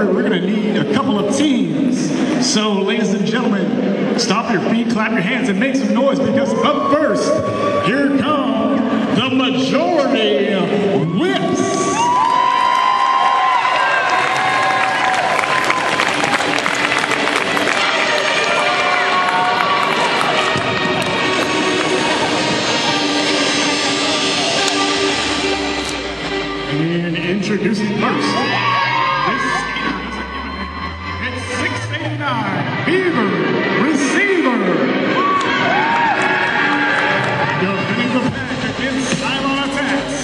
However, we're going to need a couple of teams. So, ladies and gentlemen, stomp your feet, clap your hands, and make some noise because up first, here come the majority whips. And introducing first, this skater doesn't give a damn. It's 689 Beaver Receiver. Defending the pack against Cylon Attacks.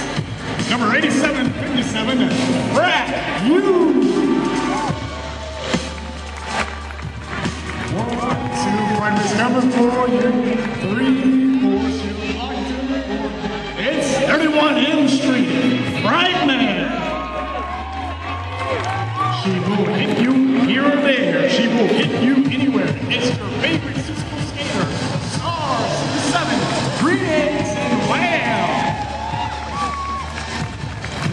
Number 8757, Brad Yu. 1, 2, primers number 4, you 3, 4, shield locked in 4. It's 31M Street. Brightman. She will hit you here or there. She will hit you anywhere. It's your favorite physical skater. Stars 7, greetings and wow.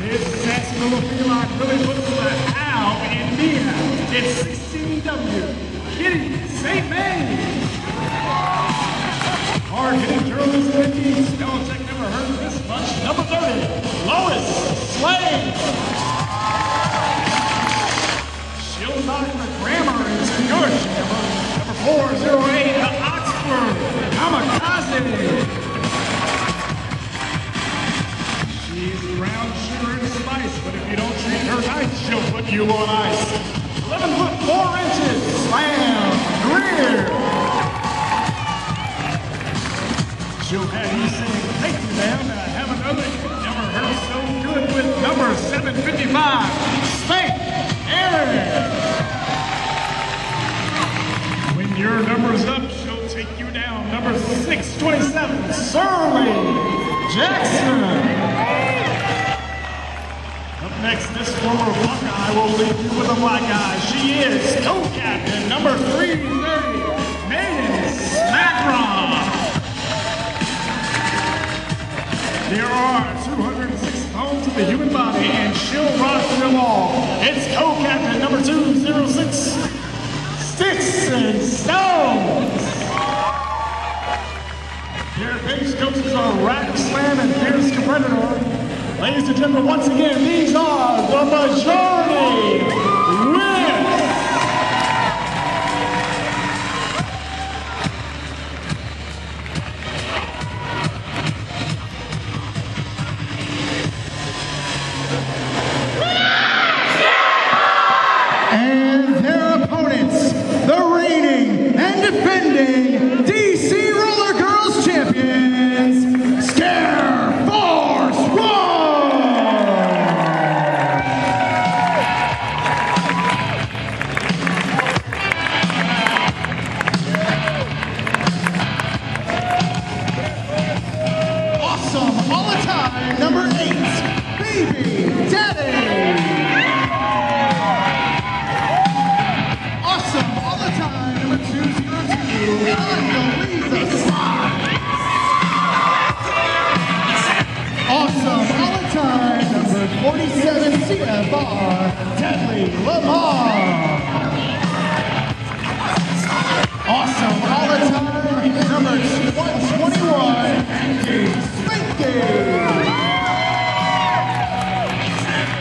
This Saskatchewan feline really puts the ow in me out. It's 16W. Kitty St. May. Hard hitting journalist 50. Spell check never heard this much. Number 30. Lois Slade. She'll knock the grammar into your jammer. Number 408, the Oxford Kamikaze. She's brown sugar and spice, but if you don't treat her nice, she'll put you on ice. 11 foot 4 inches, Slam Greer. She'll have you saying, thank you, ma'am, and I have another. Never heard so good with number 755, Spank Aaron. When your number's up, she'll take you down. Number 627, Surly Jackson. Up next, this former Buckeye will leave you with a black eye. She is co-captain, number 330, Megan Smackron. There are 206 bones in the human body, and she'll run through them all. It's co-captain number 206, Sticks and Stones. Their base coaches are Rack Slam and Fierce Competitor. Ladies and gentlemen, once again, these are the majority whips. And their opponents, the reigning and defending DC Rollergirls champions, Scare Force 1! Awesome all the time, number 8, Baby Daddy! Awesome all the time, number 202, Angelisa Smart. Awesome all the time, number 47, CFR, Deadly Lamar. Awesome all the time, number 121, Andy Spanky.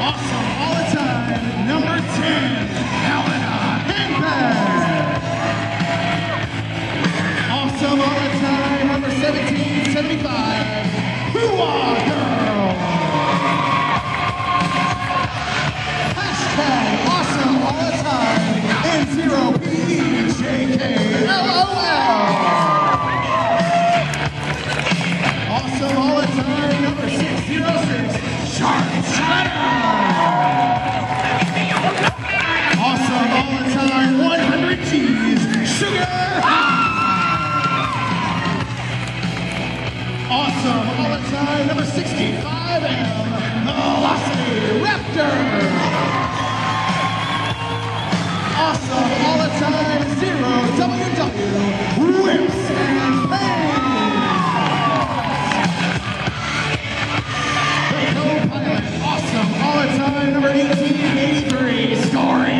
Awesome all the time, number 10, Helena Handbag. Awesome all the time, number 1775, Hoo-ah Girl. Hashtag awesome all the time, N0PEJKLOL. Awesome all the time, number 606, Sharp Shredder. Awesome all the time, 100 G's, Sugar High. Awesome all the time, number 65M, Velocity Raptor. Awesome all the time, 0WW, Whips and Pain. The co-pilot, awesome all the time, number 1883, Story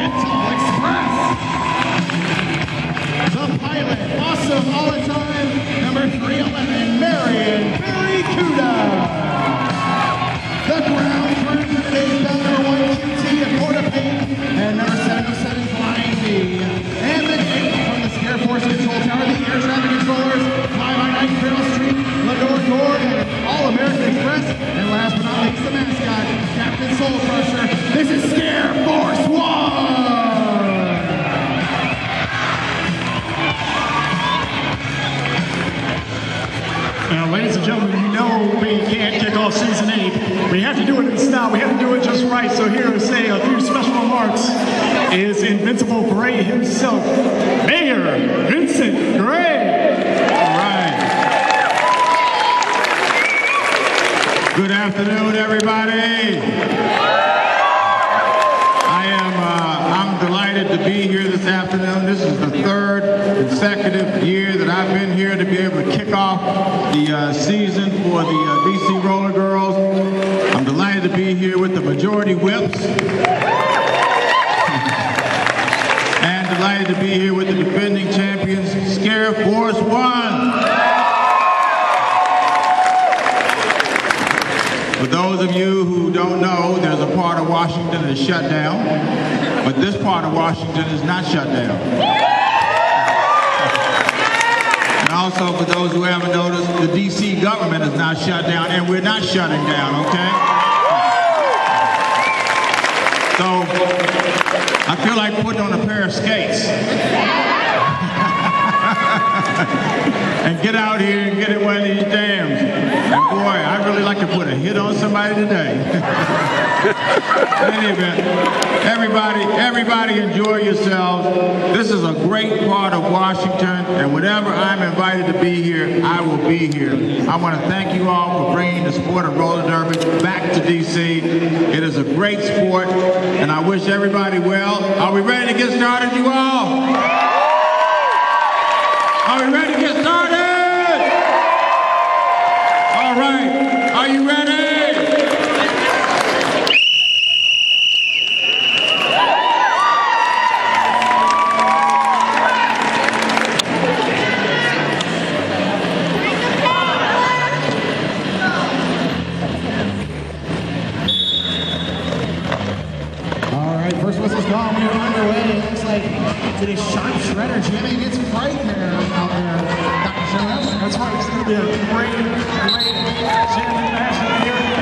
is Invincible Gray himself, Mayor Vincent Gray. All right. Good afternoon, everybody. I'm delighted to be here this afternoon. This is the third consecutive year that I've been here to be able to kick off the season for the DC Rollergirls. I'm delighted to be here with the majority whips. And delighted to be here with the defending champions, Scare Force 1. For those of you who don't know, there's a part of Washington that is shut down, but this part of Washington is not shut down. And also, for those who haven't noticed, the DC government is not shut down, and we're not shutting down, okay? So, I feel like putting on a pair of skates. And get out here and get in one of these dams. And boy, I'd really like to put a hit on somebody today. In any event, everybody enjoy yourselves. This is a great part of Washington, and whenever I'm invited to be here, I will be here. I want to thank you all for bringing the sport of roller derby back to DC. It is a great sport, and I wish everybody well. Are we ready to get started, you all? Are we ready to get started? All right, are you ready? All right, first whistle's gone. We are underway. It looks like today's Sharp Shredder jamming its Frightmare out there. Dr. Jones. That's right, it's going to be a great jamming match here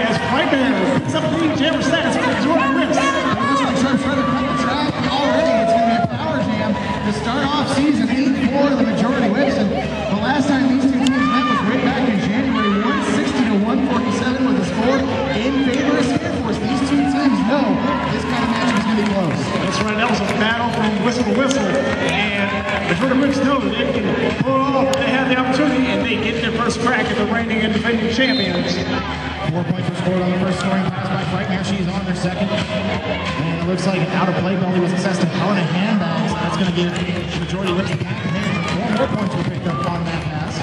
as Frightmare picks up the jammer status for Jordan Rips. It looks like Sharp Shredder cut the track already. It's going to be a power jam to start off season 8-4 of the majority whips. And the last time these two teams met was way back in January. 160-147 was the score in favor of Scare Force. These two teams know this kind of match is going to be close. That's right, that was a battle from whistle to whistle. And the Jordan Rips know that they can pull it off if they have the opportunity and they get their first crack at the reigning and defending champions. 4 points were scored on the first scoring pass by Frightmare. She's on their second. And it looks like an out-of-play penalty was assessed to Helena handbags. That's going to give the majority whips the back hand. 4 more points were picked up on that pass.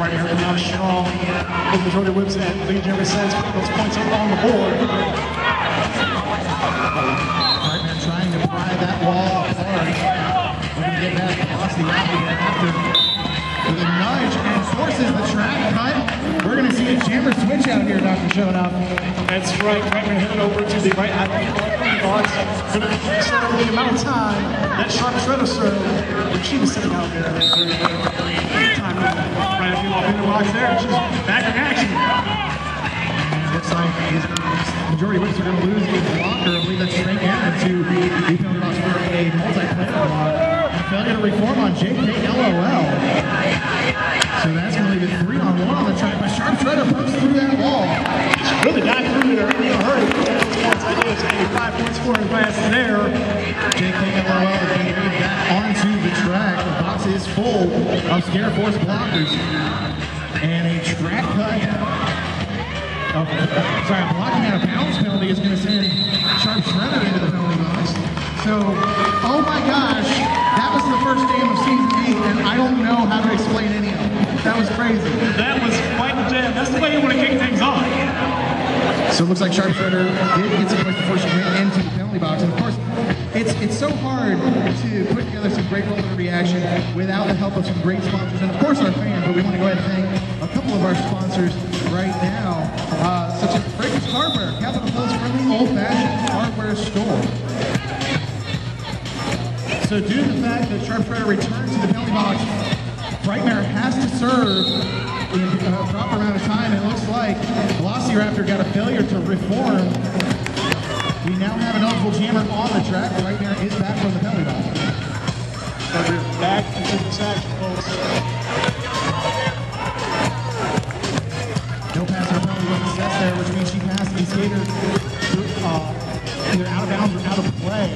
Frightmare coming out strong. The majority whips at Lee Jeremy says those points are on the board. Frightmare trying to pry that wall apart. We're going to get that velocity out again after with a nudge and forces the track cut. We're going to see a jammer switch out here, Dr. Showing up. That's right, Frightmare headed over to the right eye guards. Going to serve the amount of time that Sharp Shredder served when she was sitting out there. Time right after you walk in the box there, and she's back in action. Looks like these majority whips are going to lose a blocker. I believe that's straight into the penalty box for a multi-player block. Failure to reform on JKLOL. So that's going to leave it 3-on-1 on the track. But Sharp Shredder pokes through that wall. She really got through there in a hurry. That is a 5-point scoring pass there. JKLOL is going to move back onto the track. The box is full of Scare Force blockers. And a track cut. A blocking out of bounds penalty is going to send Sharp Shredder into the penalty box. So, oh my gosh, that was the first game of season 8, and I don't know how to explain any of it. That was crazy. That was quite the jam. That's the way you want to kick things off. So it looks like Sharp Shredder did get some place before she went into the penalty box. And of course, it's so hard to put together some great roller reaction without the help of some great sponsors. And of course our fans, but we want to go ahead and thank a couple of our sponsors right now, such as Breakers Hardware, Capitol Hill's friendly old-fashioned hardware store. So due to the fact that Sharp Shredder returns to the penalty box, Frightmare has to serve in a proper amount of time. It looks like Velociraptor got a failure to reform. We now have an eligible jammer on the track. Frightmare is back from the penalty box. So we're back into this action, folks. No pass or penalty was assessed there, which means she passed the skater either out of bounds or out of play.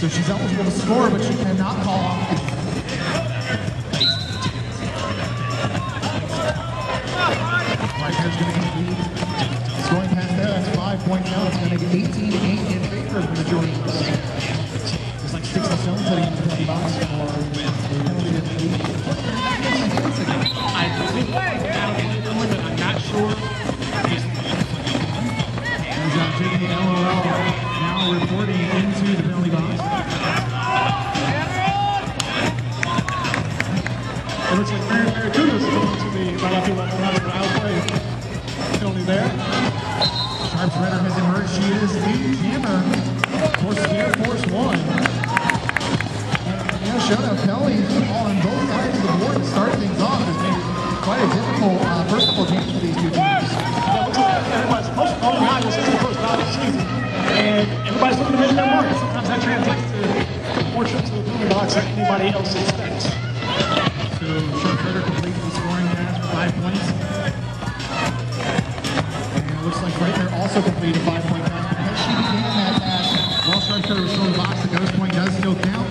So she's eligible to score, but she cannot call off. Right there's going to complete. Scoring past there, that's 5 points now. It's going to make it 18-8 in favor of the majority. It's like 60 stones heading into the box for penalty to the lead. I think I'm not sure. There's JK LOL now reporting into the penalty box. It looks like Mary Tudor's going to be right after left play. Penalty there. Sharp Shredder has emerged. She is the jammer for Scare Force 1. And, you know, showdown penalties on both sides of the board to start things off has made it quite a difficult first couple of games for these two teams. Yeah, looks like everybody's most of all this is the first round of the season. And everybody's looking to measure their mark. Sometimes that translates to more trips to the penalty box than anybody else expects. So Sharp Shredder completes the scoring pass for 5 points. And it looks like right there also completed a 5-point pass because she began that pass while Sharp Shredder was still in the box. The ghost point does still count.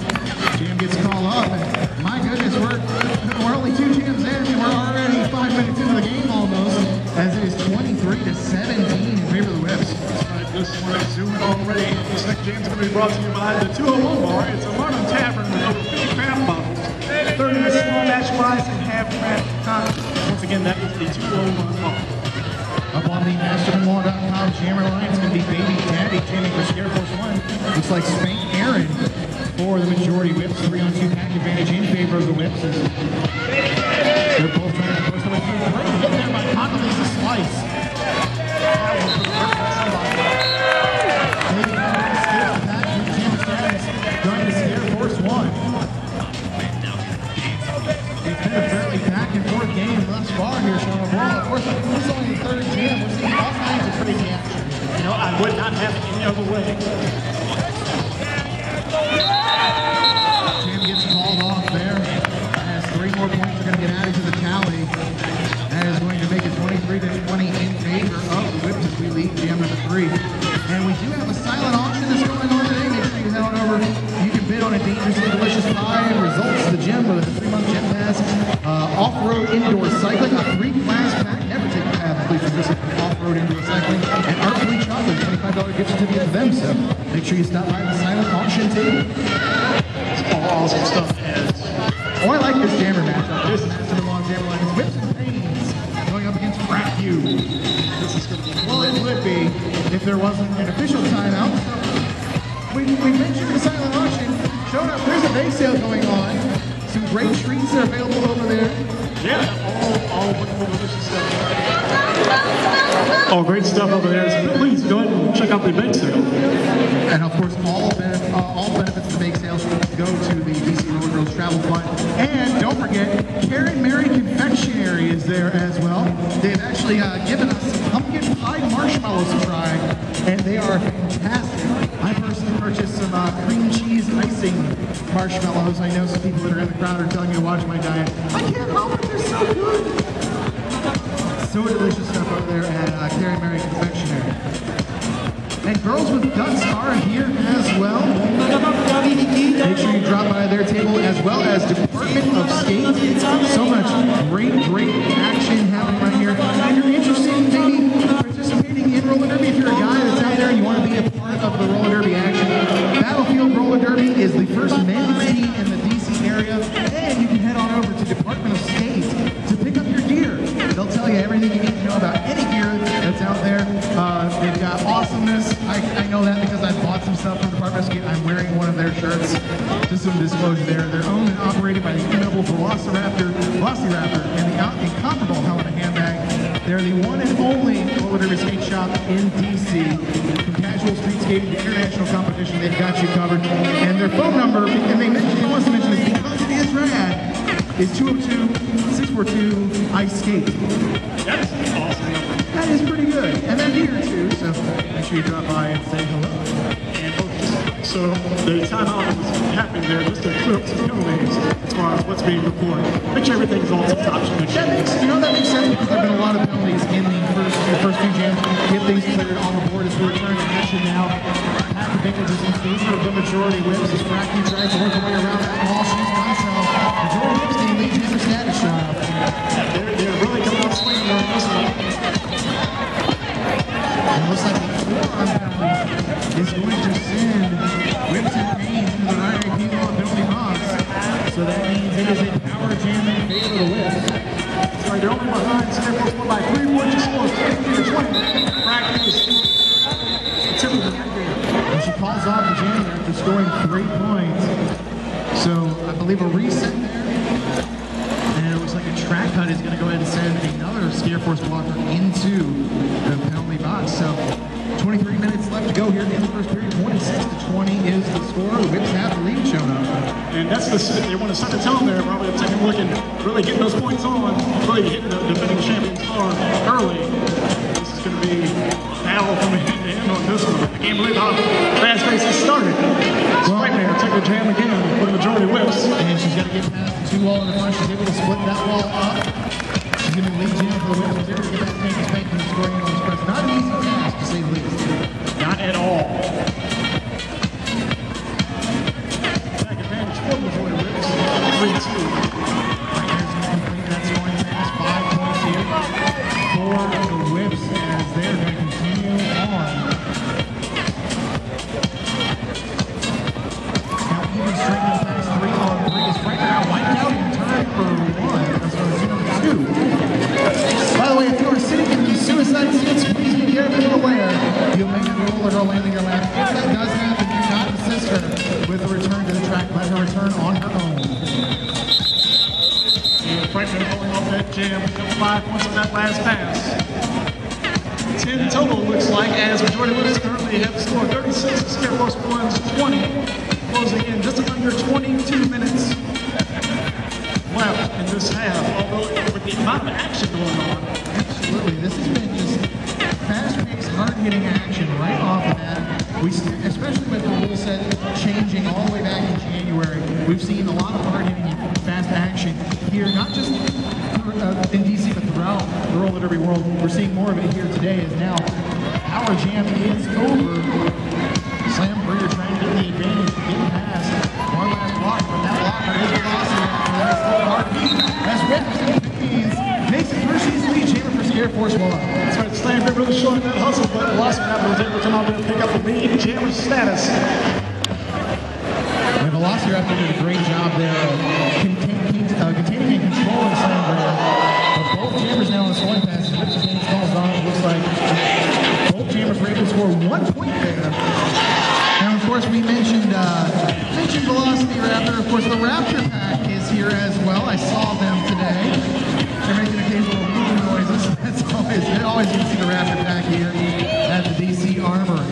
Jam gets called up, and my goodness, we're only 2 jams in, and we're already 5 minutes into the game almost, as it is 23-17 in favor of the Whips. Just want to zoom in already. This next jam's going to be brought to you by the 201 bar. It's a modern tavern with over 50 craft bottles, 30 small batch fries, and half craft cocktails. Once again, that is the 201 bar. Up on the mastermore.com jammer line, it's going to be Baby Daddy jamming for Scare Force 1. Looks like Spank Aaron for the majority Whips. 3-on-2 pack advantage in favor of the Whips. They're both trying to push their way through. Great hit there by Condoleezza Slice. Baby Daddy escapes the pack. Jammer status going to Scare Force 1. It's been a fairly back and forth game thus far here, Sean O'Brien. Of course, this is only the third jam. We're seeing all kinds of crazy action. You know, I would not have it any other way. Jam gets called off there as 3 more points are going to get added to the tally. That is going to make it 23-20 in favor of the Whips as we lead jam number 3. And we do have a silent auction that's going on today. Make sure you head on over. You can bid on a dangerously delicious pie and results to the gym with a 3-month gym pass, off-road indoor cycling, a 3-class pack, never take a path, please visit off-road indoor cycling, and Armory chocolate, $25 gift certificate to them. So make sure you stop by the silent auction table. It's all awesome stuff. Oh, I like this jammer matchup. This is the long jammer line. It's Whips and Pains going up against Frat U. Well, it would be if there wasn't an official timeout. So we mentioned the silent auction. Showing up, there's a bake sale going on. Some great treats are available over there. Yeah, all wonderful, delicious stuff. All great stuff over there. So please go ahead and check out the bake sale. And of course, all benefits of the bake sale go to the DC Rollergirls Travel Fund. And don't forget, Karen Mary Confectionery is there as well. They've actually given us pumpkin pie marshmallows to try, and they are fantastic. I personally purchased some cream cheese icing marshmallows. I know some people that are in the crowd are telling me to watch my diet. I can't help it, they're so good. So delicious stuff over there at Karen Mary Confectionery. And Girls with Guts are here as well. Make sure you drop by their table, as well as Department of Skate. So much great action happening right here. If you're interested in maybe participating in roller derby, if you're a guy that's out there and you want to be a part of the roller derby action, Battlefield Roller Derby is the first men's team in the DC area. And you can head on over to Department of Skate to pick up your gear. They'll tell you everything you need to know about any gear that's out there. They've got awesomeness. I know that because I bought some stuff from Department of Skate. I'm wearing one of their shirts. Just some disclosure there. They're owned and operated by the inimitable Velociraptor, and the incomparable Helena Handbag. They're the one and only roller derby skate shop in DC. From casual street skating to international competition, they've got you covered. And their phone number, and they want to mention this because it is rad, is 202-642-ICE-SKATE. That's awesome. That is pretty good. And they're here too, so make sure you drop by and say hello. And so the timeout was happening there just to clear up some penalties. It's far as what's being reported. Make sure everything's all tip-top. That makes sense because there have been a lot of penalties in the first few jams. Get things cleared on the board as we return to action now. Half the Bengals is in favor of the majority whips as Bracky tries to work her way around that ball. She's done so. Majority whips team leads in the status shot. They're really coming out swinging on this one. It looks like the forearm penalty is going to send whips and pains to the right Pt.1 penalty box. So that means it is a power jam in favor of the whips. So they're only behind Stanford's won by 3 points. She scores 50-20. Practice. And she calls off the jam there after scoring 3 points. So I believe a reset there. And it looks like a track cut is going to go ahead and send another Scare Force blocker into the penalty box. So 23 minutes left to go here in the first period. 26-20 is the score. The Whips have the lead shown up. And that's they want to set the tone there, probably taking a look and really getting those points on, really hitting the defending champions hard early. This is going to be a battle from end to end on this one. I can't believe how fast pace has started. Right there, take the jam again for the majority whips. And she's got to get past the 2 wall in the front. She's able to split that wall up. She's going to lead jam for the whips. She's able to get that tank and spank and scoring on this press. Not an easy task, to say the least. Not at all. Back advantage for the majority whips. 3-2. Right here's going to complete that scoring pass. 5 points here for the whips as they're going to continue on. Now even straight in the past 3 on 3 is Frank now wiped out in turn for 1. That's going to 2. By the way, if you are sitting in these suicide seats, please be careful and aware. You'll make a roller girl land in your lap. If that does happen, do not assist her with a return to the track. Let her return on her own. And Franklin pulling off that jam. 5 points on that last pass. 10 total looks like as majority whips currently have the score 36. Scare Force wins 20. Closing in just under 22 minutes left in this half. Although with the amount of action going on. Absolutely. This has been just fast-paced, hard-hitting action right off the bat. Especially with the rule set changing all the way back in January, we've seen a lot of hard-hitting, fast action here, not just in DC, but throughout the roller derby world. We're seeing more of it here today as now Power Jam is over. Slam Breeder trying to get the advantage, getting past one last block, but that blocker is velocity. That's still hard to beat. As Whips makes it first season lead, Chamber for Scare Force Wall. That's right, Stanford really showing that hustle, but Velocity was able to come out there and pick up the lead. Jammer's status. And Velociraptor did a great job there of containing and controlling Slam Breeder. But both Jammers now on the scoring passes. Whips and James calls on. It looks like both Jammers were able to score 1 point there. Now, of course, we mentioned Velociraptor. Of course, the Raptor Pack is here as well. I saw them today. They're making occasional moving noises. That's always good to see the Raptor Pack here at the DC Armory.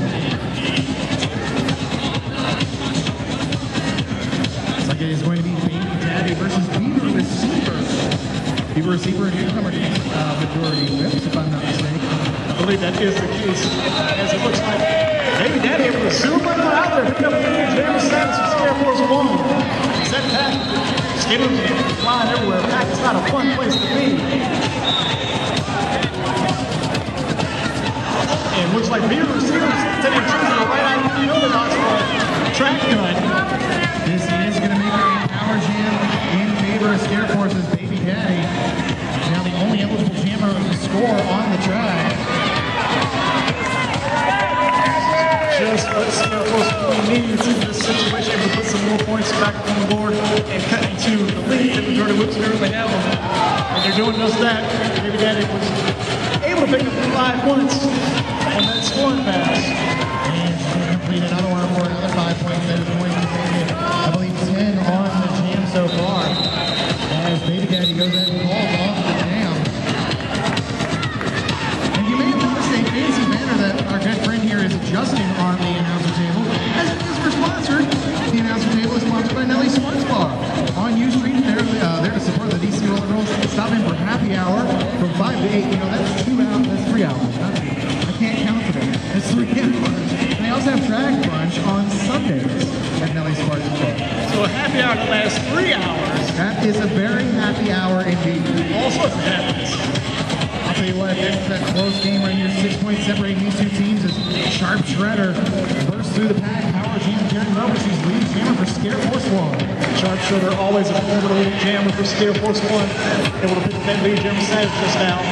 Looks like it is going to be Baby Daddy versus Beaver Receiver. Beaver Receiver and newcomer majority whips, if I'm not mistaken. I believe that is the case, as it looks like Baby Daddy able to super out there, pick up the lead. Jammer's status for Scare Force 1. Set Pack, skidding and flying everywhere. Pack is not a fun place to be. And looks like Beaver Receivers taking chances to the right out of the Orthodox for a track gun. This is going to make it a power jam in favor of Scare Force's Baby Daddy. Now the only eligible jammer to score on the track. Just what Scare Force really needs in this situation to put some more points back on the board and cut into the lead that majority whips currently have them. And they're doing just that. Baby Daddy was able to pick up 5 points on that scoring pass. And she's going to complete another one for another 5 points. That is going to make it, I believe, 10 on the jam so far. As Baby Daddy goes ahead and calls off the jam. And you may have noticed a fancy banner that our good friend here is adjusting on the announcer table. As we're sponsored, the announcer table is sponsored by Nelly Sports Bar. On U Street, they're there to support the DC Rollergirls. Stop in for happy hour from 5 to 8. You know, that's 2 hours, that's 3 hours. I can't count today. That's 3 hours. And they also also have Track Brunch on Sundays at Nelly's Spartan Club. So a happy hour that lasts 3 hours. That is a very happy hour indeed. All sorts of happiness. I'll tell you what, it's that close game right here, 6 points separating these two teams as Sharp Shredder bursts through the pack. Power Jam carrying over. She's lead jammer for Scare Force 1. Sharp Shredder, always a formidable jammer for Scare Force 1. Able to pick up that lead jammer status just now.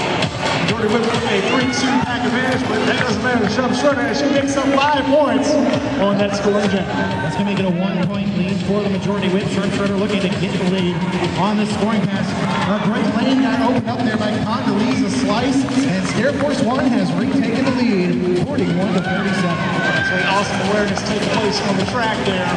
Jordy with a 3-2 pack advantage, but that doesn't matter. Sharp Shredder, she picks up 5 points on that scoring jam. That's going to make it a 1-point lead for the majority whip. Sharp Shredder looking to get the lead on this scoring pass. A great lane got opened up there by Condoleezza Slice, and Scare Force 1 has retaken the lead, 41 to 37. So awesome awareness taking place on the track there.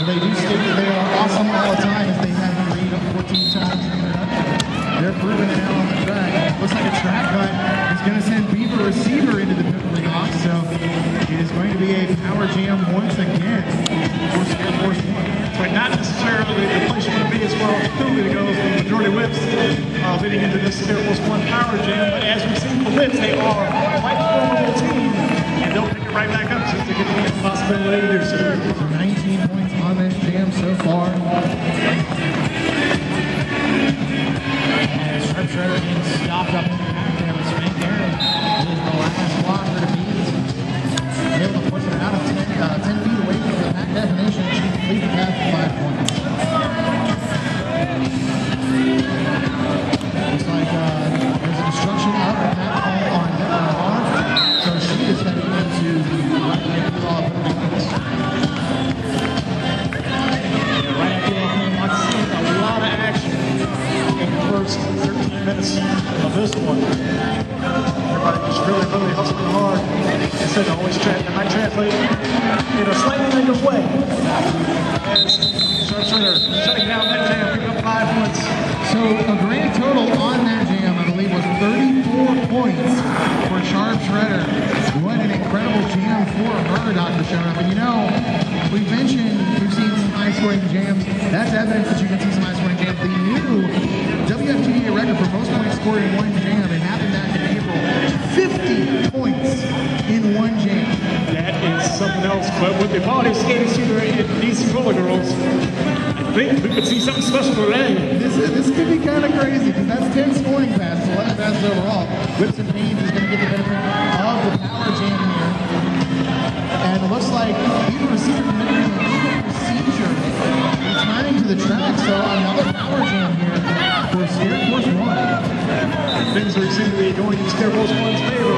They do state that they are awesome all the time as they have the lead up 14 times in the production. They're proving it out on the track. Looks like a track cut is going to send Beaver Receiver into the penalty box, so it is going to be a power jam once again for Scare Force 1. But not necessarily the place you want to be as far as the penalty goes for the majority whips leading into this Scare Force 1 power jam. But as we've seen for whips, they are quite a formidable team, and they'll pick it right back up since they get the possibility to do so. 19 points on this jam so far. And Sharp Shredder being stopped up in the pack there with Spank Aaron. It is the last blocker to beat. Able to push it out of 10 feet away from the pack definition. She completes the path for 5 points. Looks like there's a destruction of the pack call on Bar. So she is heading into the right hand claw penalty. Right after that, I've seen a lot of action in the first 13 minutes of this one. Everybody just really hustling hard. Instead of always that might translate in a slightly negative way. As Sharp Shredder shutting down that jam, picking up 5 points. So a grand total on that jam, I believe, was 34 points for Sharp Shredder. What an incredible jam for her, Dr. Shonup. And you know, we've mentioned we've seen some high-scoring jams. That's evidence that you can see some high-scoring jams. The new WFTDA record for most points scored in one jam, it happened back in April. 50 points in one jam. That is something else. But with the body skating shooter in DC Rollergirls, I think we could see something special today. This could be kind of crazy because that's 10 scoring passes, 11 passes overall. Whips and Pains is going to get the benefit of the power jam here. And it looks like Beaver Receiver committing a legal procedure returning to the track. So another power jam here for Scare Force 1. Things seem to be going in Scare Force 1's favor.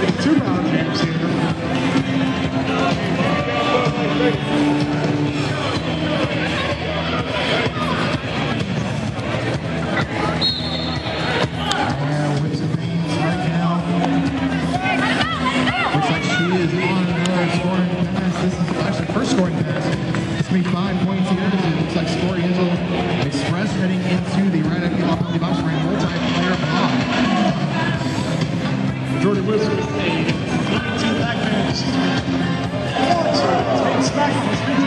With 2 power jams here. Whips and Pains right now. Looks like she is on another scoring pass. This is actually first scoring pass. It's going to be 5 points here. It looks like Story Angel Express heading into the right up penalty box for a multiplayer block. Jordy Wizard, a 2 back man. Takes back on his feet.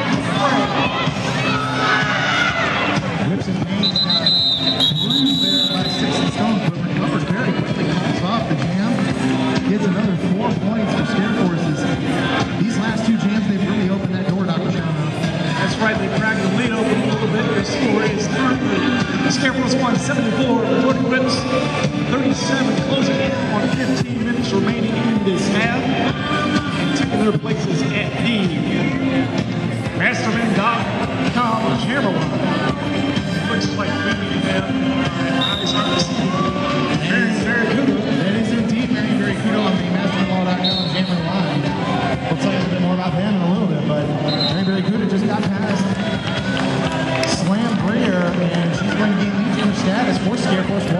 Whips and Pains got bruised there by 60 stones, but recovers very quickly, calls off the jam, gets another 4 points for Scare Forces. These last 2 jams, they've really opened that door, Dr. Shano. That's right, they cracked the lead open a little bit. Their score is currently Scare Force 1, 74. Jordy Whips, 37, closing in on 15 minutes remaining in this half. And taking their places at the Masterman.com camera line. Looks like we have eyes on the scene. Very good. That is indeed very cool on the Masterman.com camera line. We'll tell you a little bit more about them in a little bit, but very good. It just got past Slam Breer, and she's going to gain lead jammer status for Scare Force 1.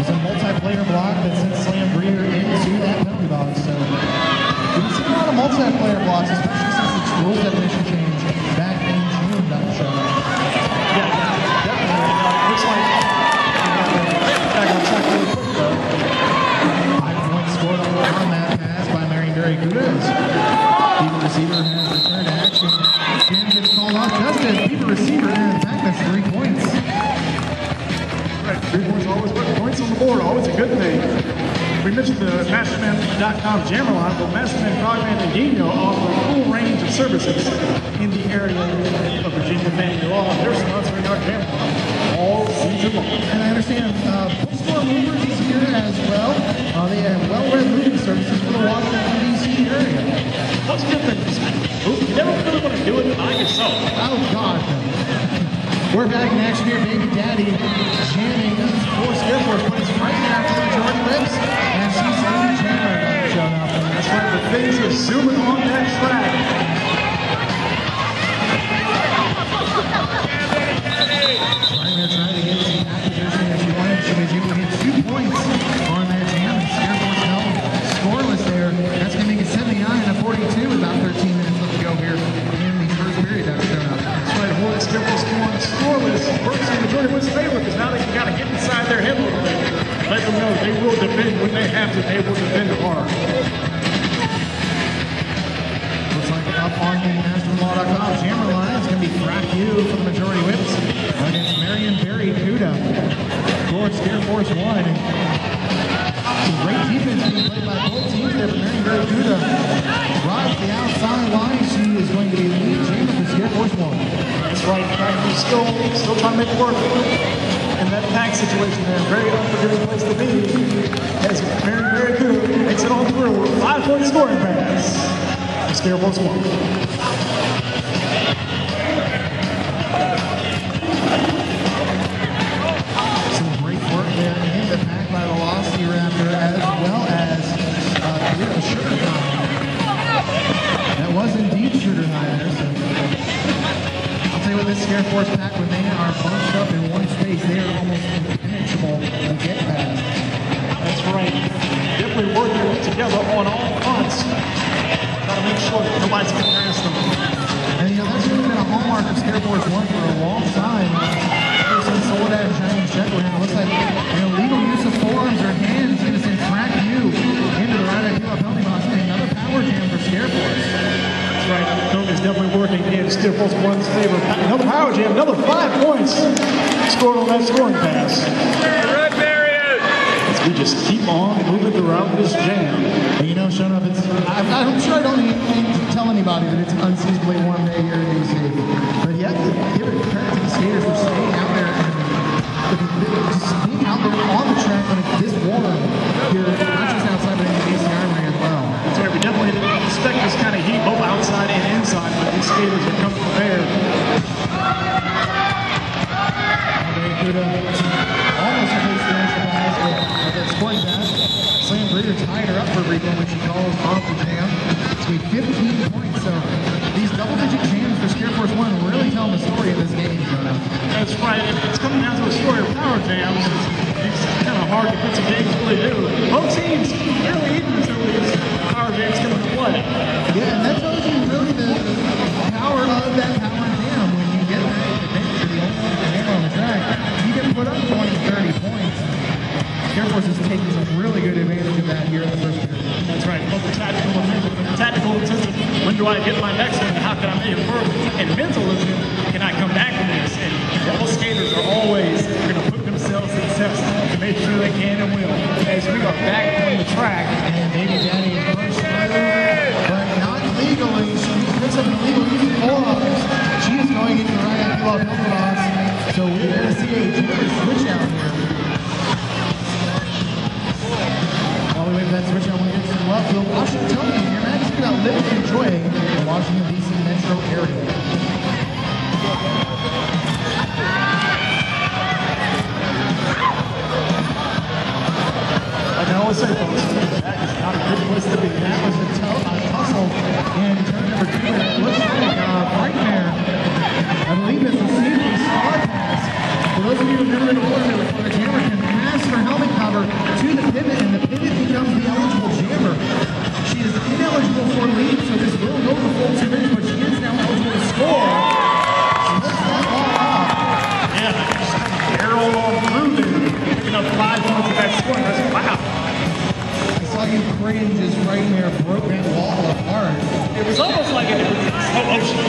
It's a multiplayer block that sent Slam Breer into that penalty box. So we didn't see a lot of 3 points always put points on the board, always a good thing. We mentioned the Masterman.com jammer line. Well, Masterman, Frogman, and Dino offer a full range of services in the area of Virginia Family Law. They're sponsoring our jammer line all season long. And I understand Bookstore Movers is here as well. They have well-read moving services for the Washington, D.C. area. What's the difference? You never really want to do it by yourself. Oh, God. We're back in action here. Baby Daddy jamming for Scare Force, but it's right after the majority whips. And she's saying the jammer doesn't show up. That's right, the things are zooming on that track. Trying to get some acquisition that she wanted. She was able to get 2 points on that jam. Scare Force held scoreless there. That's going to make it 79-42 with about 13 minutes left to go here in the first period. That's showing up. That's right, Hornets Scare Force going scoreless. Works in the majority was favored because now they can kind of get inside their head a little bit. Let them know they will defend when they have to. They will defend hard. Looks like up on the MasterLaw.com jammer line, it's going to be Crack You for the majority whips against Marion Berry Kuda for Scare Force 1. And some great defense being played by both teams there for Marion Berry Kuda. Right the outside line, she is going to be the lead jammer for Scare Force 1. That's right, Crack You still trying to make it work. In that tag situation there, very unforgiving place to be. As Marion Berry Kuda makes it on through. 5-point scoring pass. Scare Force 1. Some great work there in the pack by Velociraptor as well as Sugar High. That was indeed Sugar High there. So I'll tell you what, this Scare Force pack, when they are bunched up in one space, they are almost impenetrable to get past. That's right. Definitely working together on all fronts. Gotta make sure that nobody's getting past them. And that's really been a hallmark of Scare Force 1 for a long time. Since Soledad and Shining Shepherd, it looks like illegal use of forearms or hands is going to send Crack You into the right idea of penalty box. And another power jam for Scare Force. That's right. Penalty is definitely working in Scare Force 1's favor. Another power jam, another 5 points scored on that scoring pass. We just keep on moving throughout this jam. And Sean, I'm sure I don't need to tell anybody that it's an unseasonably warm day here in DC. But you have to give it credit to the skaters for staying out there and just being out there on the track when it's this warm here, not just outside, but in the DC Armory as well. That's right. We definitely didn't expect this kind of heat, both outside and inside, but these skaters are coming prepared. Almost faced the extra pass, but that scoring pass. Slam Breeder tied her up for Rico when she calls off the jam. It's going to be 15 points, so these double-digit jams for Scare Force 1 really telling the story of this game. That's right. It's coming down to a story of power jams. It's kind of hard to put some games really do. Both teams fairly even until these power jams come into play. Yeah, and that tells you really the power of that power jam when you get that advantage of the only hammer on the track. You can put up 20, 30 points. Scare Force is taking some really good advantage of that here in the first period. That's right. Both the tactical and mental. Tactical intensive, when do I get my next one? How can I make it work? And mental is, can I come back from this? And all skaters are always going to put themselves to the test to make sure they can and will. As we are back on the track. And Baby Daddy is pushed through, but not legally. She picks up an illegal use of forearms. She is going into the right angle of penalty box. So we're going to see a different switch out here. While we wait for that switch out, we'll get to the left field. Washingtonian here, man. Just about living and enjoying the Washington, D.C. metro area. Like I always say, folks, that is not a good place to be. That was a tussle in turn number 2. It looks like Frightmare, I believe it's a safety star pass. For those of you who have never been to Rollergirls, the jammer can pass her helmet cover to the pivot, and the pivot becomes the eligible jammer. She is ineligible for lead, so this will go the full 2 minutes, but she is now eligible to score. So let's that ball off. Yeah, just kind of barreled on through there, picking up 5 points of that scoring. That's wow. I saw you cringe as Frightmare broke that wall apart. It was almost like it was slow motion.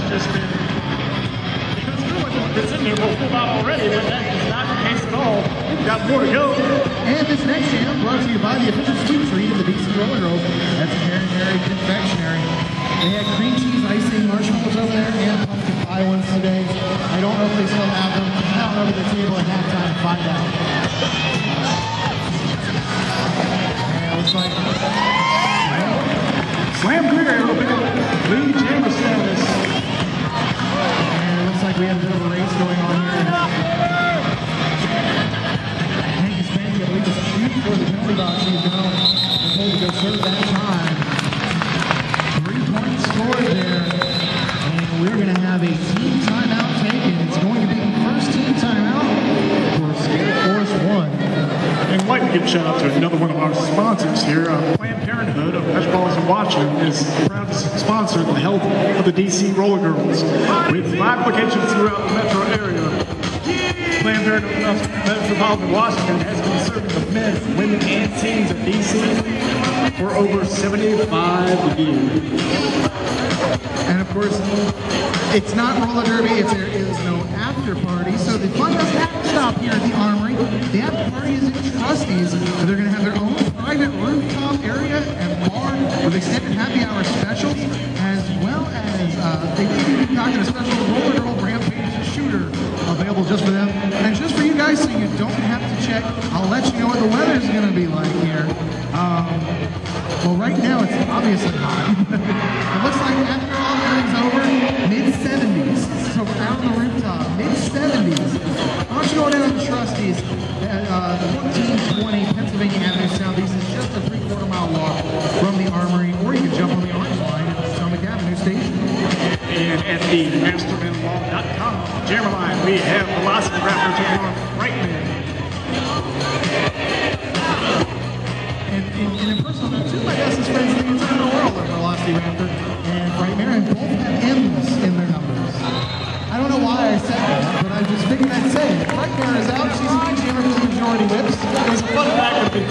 just been, because pretty much it's in there full out already, but that is not the case at all. We've got more to go. And this next jam brought to you by the official sweet treat of the DC Rollergirls. That's Harry Confectionery. They had cream cheese icing marshmallows over there and pumpkin pie ones today. I don't know if they still have them. I'll over the table at halftime and find out. And it looks like Slam clear a little bit. Lead chamber status. and it looks like we have a bit of a race going on here. Hank Hispanti, I believe, is shooting for the penalty box. He's going to go serve that time. 3-point score there. And we're going to have a team timeout taken. It's going to be the first team timeout for Scale Force 1. And I'd like to give a shout out to another one of our sponsors here. Planned Parenthood of Metropolitan Washington is proud to sponsor the health of the DC Rollergirls. With 5 locations throughout the metro area, Planned Parenthood of Metropolitan Washington has been serving the men, women, and teens of DC for over 75 years. And of course, it's not roller derby, there is no after party, so the fun doesn't have to stop here at the Armory. The after party is in Trustees. They're going to have their own private rooftop area and bar with extended happy hour specials, as well as they've even concocted a special roller girl rampage shooter available just for them. And just for you guys, so you don't have to check, I'll let you know what the weather's going to be like here. Well, right now it's obviously hot. It looks like after all everything's over, mid-70s. So we're out on the rooftop, mid-70s. Why don't you go down to the Trustees? The 1420 Pennsylvania Avenue Southeast is just a 3/4 mile walk from the Armory, or you can jump on the Orange Line at the Potomac Avenue Station. And at the mastermanlaw.com jammer line, we have Velocity Raptor taking on Frightman. And in personal note, two of my bestest friends in the entire world are Velocity Raptor and Frightmare, and both have M's in their numbers. I don't know why I said that, but I just figured I'd say it. Frightmare is out. She's in the jammer for the majority whips. It was a fun fact of the great